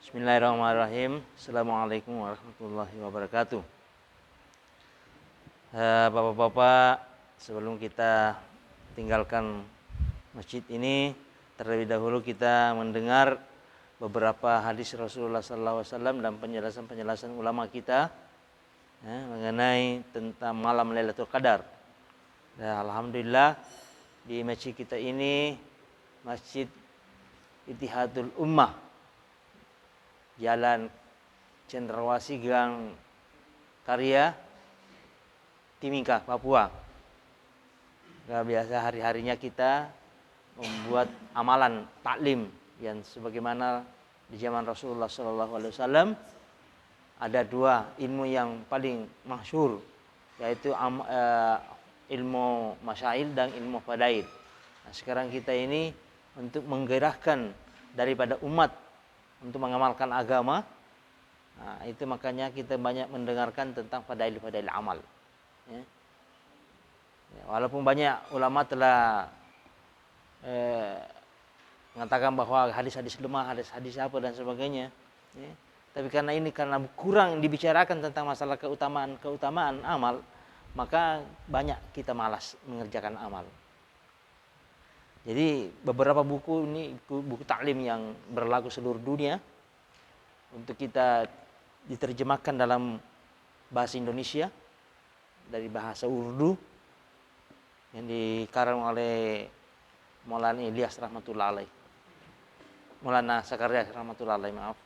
Bismillahirrahmanirrahim. Assalamualaikum warahmatullahi wabarakatuh. Bapak-bapak, sebelum kita tinggalkan masjid ini, terlebih dahulu kita mendengar beberapa hadis Rasulullah SAW dan penjelasan-penjelasan ulama kita mengenai tentang malam Lailatul Qadar. Dan alhamdulillah di masjid kita ini, Masjid Ittihadul Ummah, Jalan Cendrawasih Gang Karya, Timika, Papua. Biasa hari-harinya kita membuat amalan taklim yang sebagaimana di zaman Rasulullah SAW ada dua ilmu yang paling masyhur, yaitu ilmu masyail dan ilmu fadail. Nah, sekarang kita ini untuk menggerakkan daripada umat untuk mengamalkan agama, nah, itu makanya kita banyak mendengarkan tentang fadail-fadail amal. Ya. Walaupun banyak ulama telah mengatakan bahwa hadis-hadis lemah, hadis-hadis apa dan sebagainya, ya. Tapi karena kurang dibicarakan tentang masalah keutamaan amal, maka banyak kita malas mengerjakan amal. Jadi beberapa buku ini buku taklim yang berlaku seluruh dunia untuk kita diterjemahkan dalam bahasa Indonesia dari bahasa Urdu yang dikarang oleh Maulana Ilyas rahmatullah alaih. Maulana Sakaria rahmatullah alaih, maaf.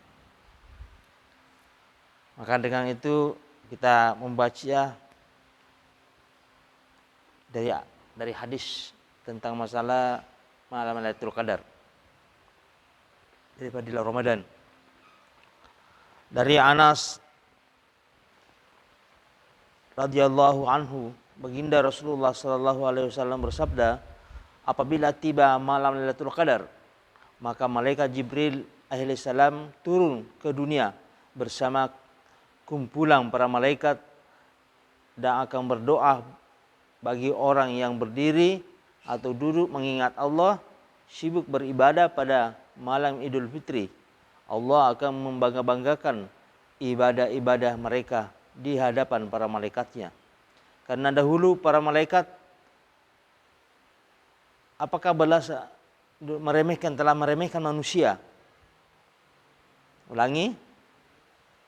Maka dengan itu kita membaca dari hadis tentang masalah malam Lailatul Qadar daripada di Ramadan. Dari Anas radhiyallahu anhu, baginda Rasulullah sallallahu alaihi wasallam bersabda, apabila tiba malam Lailatul Qadar, maka malaikat Jibril alaihissalam turun ke dunia bersama kumpulan para malaikat dan akan berdoa bagi orang yang berdiri atau duduk mengingat Allah, sibuk beribadah pada malam Idul Fitri. Allah akan membangga-banggakan ibadah-ibadah mereka di hadapan para malaikatnya. Karena dahulu para malaikat apakah telah meremehkan manusia? Ulangi.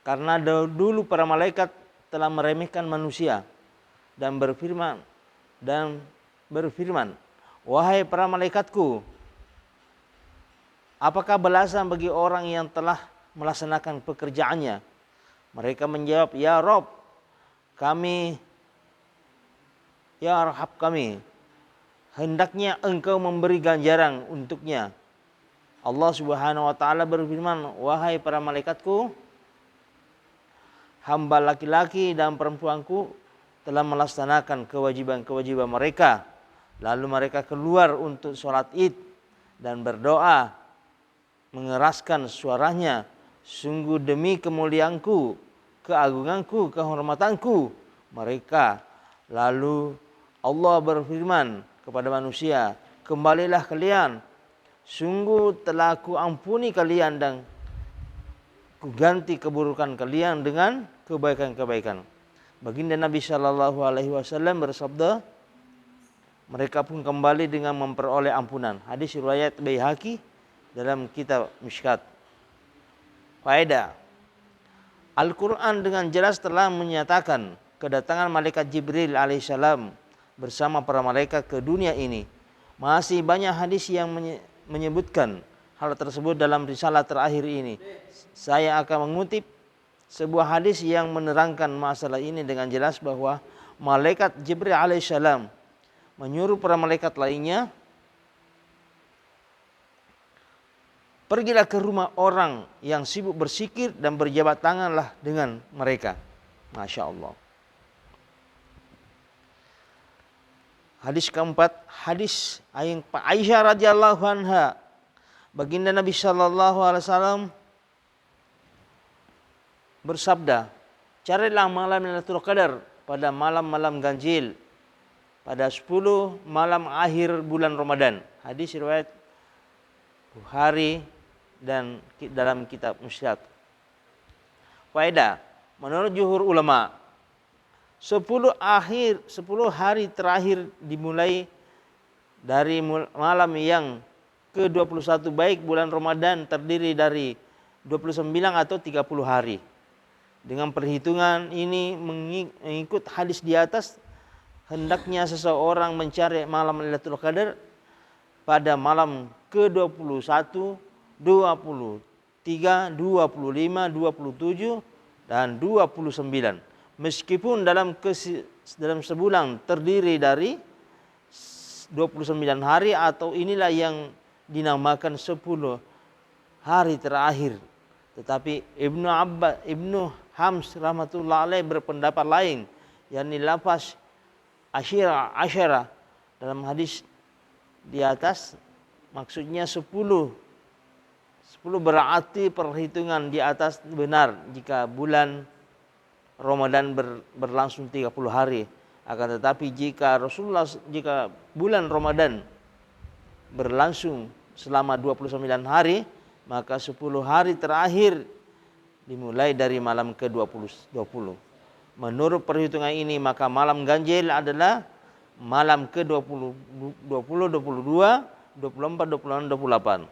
Karena dulu para malaikat telah meremehkan manusia dan berfirman, wahai para malaikatku, apakah balasan bagi orang yang telah melaksanakan pekerjaannya? Mereka menjawab, ya Rob, kami, ya Rahab kami, hendaknya engkau memberi ganjaran untuknya. Allah Subhanahu wa taala berfirman, wahai para malaikatku, hamba laki-laki dan perempuanku telah melaksanakan kewajiban-kewajiban mereka. Lalu mereka keluar untuk sholat id dan berdoa, mengeraskan suaranya, sungguh demi kemuliaanku, keagunganku, kehormatanku mereka. Lalu Allah berfirman kepada manusia, kembalilah kalian, sungguh telah ku ampuni kalian dan ku ganti keburukan kalian dengan kebaikan-kebaikan. Baginda Nabi Shallallahu Alaihi Wasallam bersabda, mereka pun kembali dengan memperoleh ampunan. Hadis riwayat Baihaqi dalam kitab Mishkat. Faedah: Al-Quran dengan jelas telah menyatakan kedatangan malaikat Jibril alaihissalam bersama para malaikat ke dunia ini. Masih banyak hadis yang menyebutkan hal tersebut dalam risalah terakhir ini. Saya akan mengutip sebuah hadis yang menerangkan masalah ini dengan jelas bahwa malaikat Jibril alaihissalam menyuruh para malaikat lainnya, pergilah ke rumah orang yang sibuk berzikir dan berjabat tanganlah dengan mereka. Masya Allah. Hadis keempat, hadis Aisyah radhiyallahu anha, baginda Nabi Shallallahu Alaihi Wasallam bersabda, carilah malam Lailatul Qadar pada malam-malam ganjil, pada 10 malam akhir bulan Ramadan. Hadis riwayat Bukhari dan dalam kitab Musnad. Faedah, menurut jumhur ulama, 10 hari terakhir dimulai dari malam yang ke-21 baik bulan Ramadan terdiri dari 29 atau 30 hari. Dengan perhitungan ini mengikut hadis di atas, hendaknya seseorang mencari malam Lailatul Qadar pada malam ke-21, 23, 25, 27 dan 29. Meskipun dalam sebulan terdiri dari 29 hari, atau inilah yang dinamakan 10 hari terakhir. Tetapi Ibnu Hams rahmatullah alaih berpendapat lain, yakni lafaz asyara dalam hadis di atas maksudnya 10 berarti perhitungan di atas benar jika bulan Ramadan berlangsung 30 hari. Akan tetapi jika bulan Ramadan berlangsung selama 29 hari, maka 10 hari terakhir dimulai dari malam ke-20. Menurut perhitungan ini, maka malam ganjil adalah malam ke-20, 20, 22, 24, 26, 28.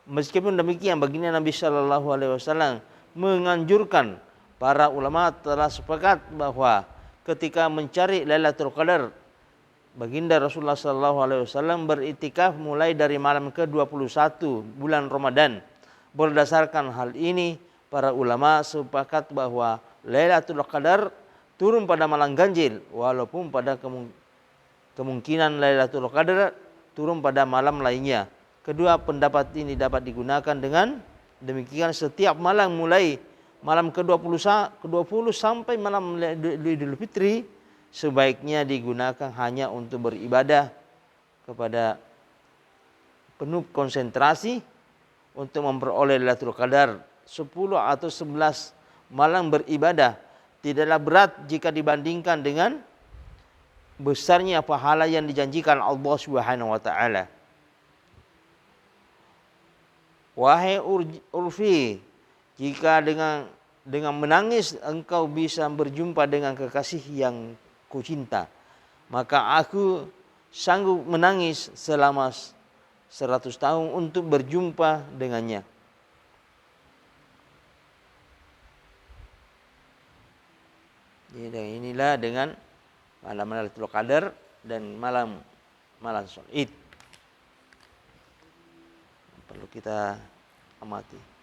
Meskipun demikian, baginda Nabi Shallallahu Alaihi Wasallam menganjurkan, para ulama telah sepakat bahwa ketika mencari Lailatul Qadar, baginda Rasulullah Shallallahu Alaihi Wasallam beritikaf mulai dari malam ke-21 bulan Ramadan. Berdasarkan hal ini, para ulama sepakat bahwa Lailatul Qadar turun pada malam ganjil, walaupun pada kemungkinan Lailatul Qadar turun pada malam lainnya. Kedua pendapat ini dapat digunakan dengan demikian setiap malam mulai malam ke-20 sampai malam Idul Fitri sebaiknya digunakan hanya untuk beribadah kepada penuh konsentrasi untuk memperoleh Lailatul Qadar. 10 atau 11 malam beribadah tidaklah berat jika dibandingkan dengan besarnya pahala yang dijanjikan Allah Subhanahu wa taala. Wahai Urfi, jika dengan menangis engkau bisa berjumpa dengan kekasih yang kucinta, maka aku sanggup menangis selama 100 tahun untuk berjumpa dengannya. Jadi inilah dengan malam Lailatul Qadar dan malam Salat Id perlu kita amati.